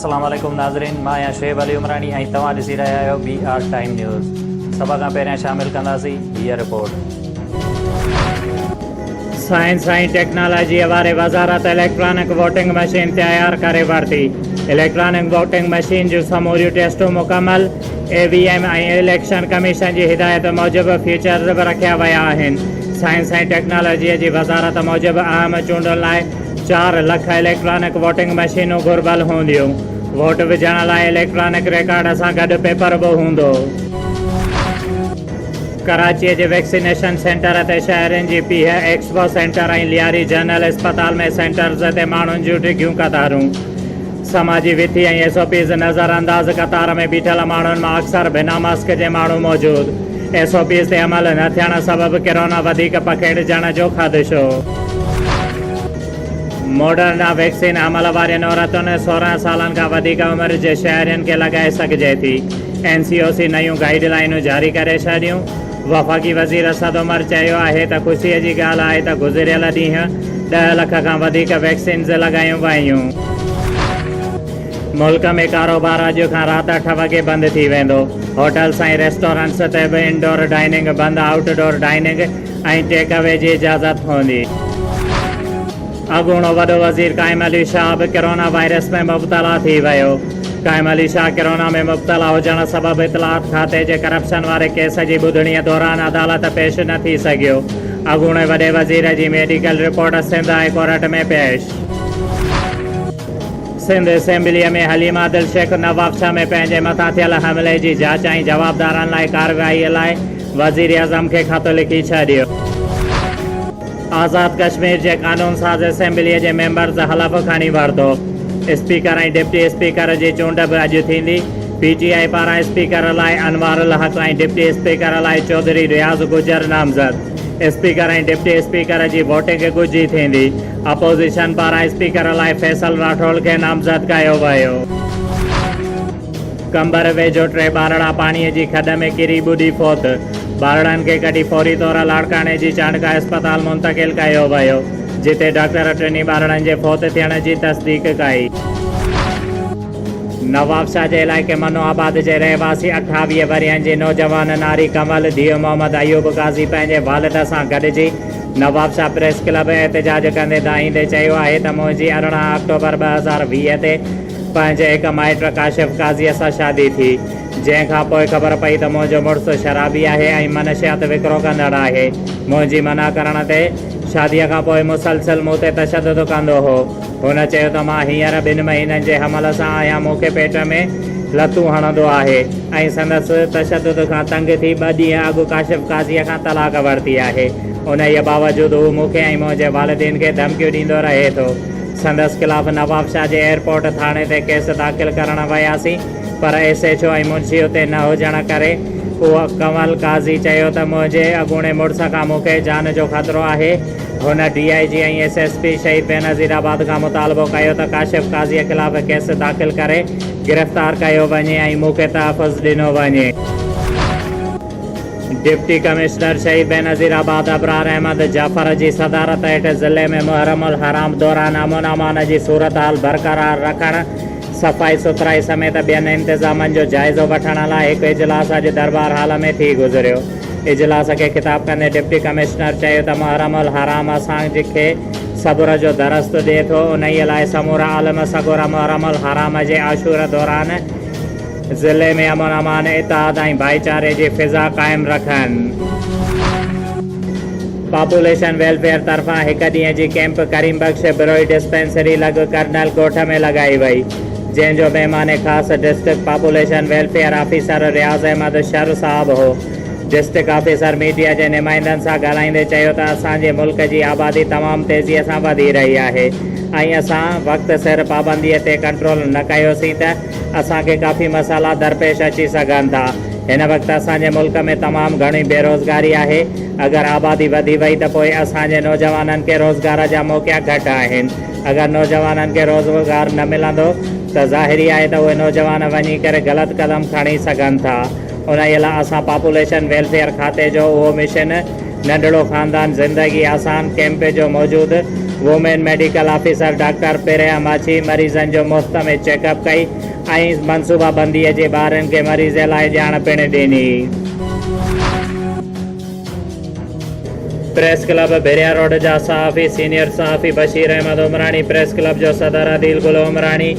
अस्सलाम वालेकुम नाज़रीन, मां आहियां शुएब अली उमरानी ऐं तव्हां ॾिसी रहिया आहियो BR टाइम न्यूज़। सभ खां पहिरियां शामिल कंदासीं हीअ रिपोर्ट। साइंस ऐं टेक्नोलॉजीअ वारे वज़ारत इलेक्ट्रॉनिक वोटिंग मशीन तयारु करे वरिती। इलेक्ट्रॉनिक वोटिंग मशीन जूं समूरियूं टेस्टूं मुकमल। AVM ऐं इलेक्शन कमीशन जी हिदायत मूजिबि फीचर्स बि रखिया विया आहिनि। साइंस ऐं टेक्नोलॉजीअ जी वज़ारत मूजिबि अहम चूंडुनि लाइ 4 लख इलेक्ट्रॉनिक वोटिंग मशीनूं घुर्बल हूंदियूं। वोट विझण लाइ इलेक्ट्रॉनिक रिकॉर्ड सां गॾु पेपर बि हूंदो। कराचीअ जे वैक्सीनेशन सेंटर ते शहरनि जी पीह एक्सपो सेंटर ऐं लियारी जनरल अस्पताल में सेंटर्स ते माण्हुनि जूं डिघियूं कतारूं। समाजी विथी ऐं SOPs नज़रअंदाज़ कतार में बीठल माण्हुनि मां अक्सर बिना मास्क जे माण्हू मौजूदु। SOPs ते अमल न थियण सबबि कोरोना वधीक पखेड़जण जो ख़दशो। मॉडर्ना वैक्सीन अमल वारियुनि औरतुनि 16 सालनि खां वधीक उमिरि जे शहरियुनि खे लॻाए सघिजे थी। NCOC नयूं गाइडलाइनूं जारी करे छॾियूं। वफ़ाक़ी वज़ीर असद उमर चयो आहे त ख़ुशीअ जी ॻाल्हि आहे त गुज़िरियल ॾींहं 10 लख खां वधीक वैक्सीन्स लॻायूं वयूं। मुल्क में कारोबार अॼु खां राति 8 वॻे बंदि थी वेंदो। होटल्स ऐं रेस्टोरेंट्स ते बि इंडोर डाइनिंग बंदि, आउटडोर डाइनिंग ऐं टेक अवे जी इजाज़त हूंदी। अॻूणो वॾो वज़ीर क़ाइम अली शाह बि कोरोना वायरस में मुब्तला थी वियो। क़ाइम अली शाह कोरोना में मुब्तला हुजण सबबि इतलात खाते जे करप्शन वारे केस जी ॿुधणीअ दौरान अदालत पेश न थी सघियो। अॻूणे वॾे वज़ीर जी medical report Sindh high court में पेश। सिंध असेंबलीअ में हलीमा दिल शेख नवाबशाह में पंहिंजे मथां थियल हमले जी जांच ऐं जवाबदारनि लाइ कार्रवाईअ लाइ वज़ीर आज़म खे ख़त लिखी छॾियो। आज़ाद कश्मीर जे कानून साज़ असेंबलीअ जे मेंबर्स हलफ़ खणी वरितो। स्पीकर ऐं डिप्टी स्पीकर जी चूंड बि अॼु थींदी। PTI पारां स्पीकर लाइ अनवारुल हक़ ऐं डिप्टी स्पीकर लाइ चौधरी रियाज़ गुजर नामज़द। स्पीकर ऐं डिप्टी स्पीकर जी वोटिंग गुझी थींदी। अपोज़िशन पारां स्पीकर लाइ फैसल राठौड़ खे नामज़द कयो वियो। कंबर वेझो 3 ॿारड़ा पाणीअ जी खॾ में किरी ॿुॾी फौत। ॿारड़नि खे कढी फौरी तौर लाड़काने जी चाणका अस्पताल मुंतक़िल कयो वियो, जिते डॉक्टर 3 ॿारड़नि जे फौत थियण जी तस्दीक कई। नवाबशाह जे इलाइक़े मनो आबाद जे रहवासी 28 वरियनि जी नौजवान नारी कमल धीउ मोहम्मद अयूब काज़ी पंहिंजे वालिद सां गॾिजी नवाबशाह प्रेस क्लब एहतजाज कंदे दाईंदे चयो आहे त मुंहिंजी 18 अक्टूबर 2020 ते पंहिंजे हिक माइट काशिफ काज़ीअ सां शादी थी, जंहिंखां पोइ ख़बर पई त मुंहिंजो मुड़ुसु शराबी आहे ऐं मनशियात विकिरो कंदड़ आहे। मुंहिंजी मना करण ते शादीअ खां पोइ मुसलसिल मूं ते तशदुद कंदो हो। हुन चयो त मां हींअर 2 महीननि जे हमल सां आहियां, मूंखे पेट में लतूं हणंदो आहे ऐं संदसि तशदुद खां तंग थी 2 ॾींहं अॻु काशिफ काज़ीअ खां तलाक वरिती आहे। उन जे बावजूदि हू मूंखे ऐं मुंहिंजे वालिदीन खे धमकियूं ॾींदो रहे थो। संदसि ख़िलाफ़ नवाबशाह जे एयरपोर्ट थाणे ते केस दाख़िल करणु वियासीं, पर SHO ऐं मुंशी उते न हुजण करे उहो कमल काज़ी चयो त मुंहिंजे अॻूणे मुड़ुस खां मूंखे जान जो ख़तरो आहे। हुन DIG ऐं SSP शहीद बेनज़ीराबाद खां मुतालबो कयो त काशिफ काज़ीअ ख़िलाफ़ केस दाख़िल करे गिरफ़्तार कयो वञे ऐं मूंखे तहफ़ुज़ ॾिनो वञे। डिप्टी कमिश्नर शहीद बेनज़ीराबाद अबरार अहमद जाफ़र जी सदारत हेठि ज़िले में मुहर्रमुल हराम दौरान अमन अमान जी सूरत हाल बरक़रार रखणु, सफ़ाई सुथराई समेत ॿियनि इंतज़ामनि जो जाइज़ो वठण लाइ हिकु इजलास अॼु दरबार हाल में थी गुज़रियो। इजलास खे ख़िताब कंदे डिप्टी कमिश्नर चयो त मुहर्रमुल हराम असांखे सब्र जो दरस्त ॾिए थो। उन लाइ समूरा आलम सगोरा मुहर्रमुल हराम जे आशूर दौरान ज़िले में अमन अमान, इत्तेहाद ऐं भाईचारे जी फिज़ा क़ाइमु रखनि। पॉपुलेशन वेलफेयर तरफ़ां 1 ॾींहं जी कैंप करीम बख्श बिरोई डिस्पेंसरी लॻ कर्नल ॻोठ में लॻाई वई, जंहिंजो महिमान ख़ासि डिस्ट्रिक्ट पॉपुलेशन वेलफेयर ऑफिसर रियाज़ अहमद शर साहब हो। डिस्ट्रिक्ट ऑफिसर मीडिया जे नुमाइंदनि सां ॻाल्हाईंदे चयो त असांजे मुल्क जी आबादी तमामु तेज़ीअ सां वधी रही आहे ऐं असां वक़्त सिर पाबंदीअ ते कंट्रोल न कयोसीं त असांखे काफ़ी मसाइला दरपेश अची सघनि था। हिन वक़्तु असांजे मुल्क में तमामु घणी बेरोज़गारी आहे। अगरि आबादी वधी वई त पोइ असांजे नौजवाननि खे रोज़गार जा मौक़ा घटि आहिनि। अगरि नौजवाननि खे रोज़गार न मिलंदो त ज़ाहिरी आहे त उहे नौजवान वञी करे ग़लति क़दम खणी सघनि था। उन जे लाइ असां पॉपुलेशन वेलफेयर खाते जो उहो मिशन नंढड़ो ख़ानदान ज़िंदगी आसान कैंप जो मौजूदु women medical officer doctor Priya माछी मरीज़नि जो मुफ़्त में चेकअप कई ऐं मनसूबाबंदीअ जे ॿारनि खे मरीज़ लाइ ॼाण पिणु ॾिनी। प्रेस क्लब भिरिया रोड जा सहाफ़ी सीनियर सहाफ़ी बशीर अहमद उमरानी, प्रेस क्लब जो सदर अदील गुल उमरानी,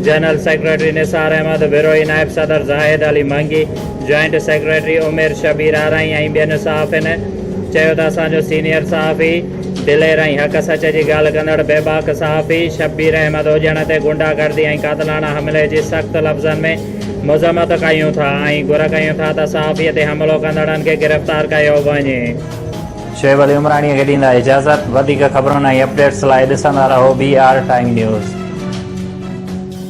जनरल सेक्रेटरी निसार अहमद बिरोई, नायब सदर ज़ाहिद अली मंगी, जॉइंट सेक्रेटरी उमेर शबीर आराई ऐं ॿियनि सहाफ़ियुनि चयो त असांजो सीनियर सहाफ़ी दिलेर ऐं हक़ सच जी ॻाल्हि कंदड़ बेबाक सहाफ़ी शबीर अहमद हुजण ते गुंडागर्दी ऐं क़ातिलाना हमले जी सख़्त लफ़्ज़नि में मुज़म्मत कयूं था ऐं घुर कयूं था त सहाफ़ीअ ते हमिलो कंदड़नि खे गिरफ़्तार कयो वञे। शोएब अली उमराणीअ खे ॾींदा इजाज़त। वधीक ख़बरुनि ऐं अपडेट्स लाइ ॾिसंदा रहो BR टाइम न्यूज़।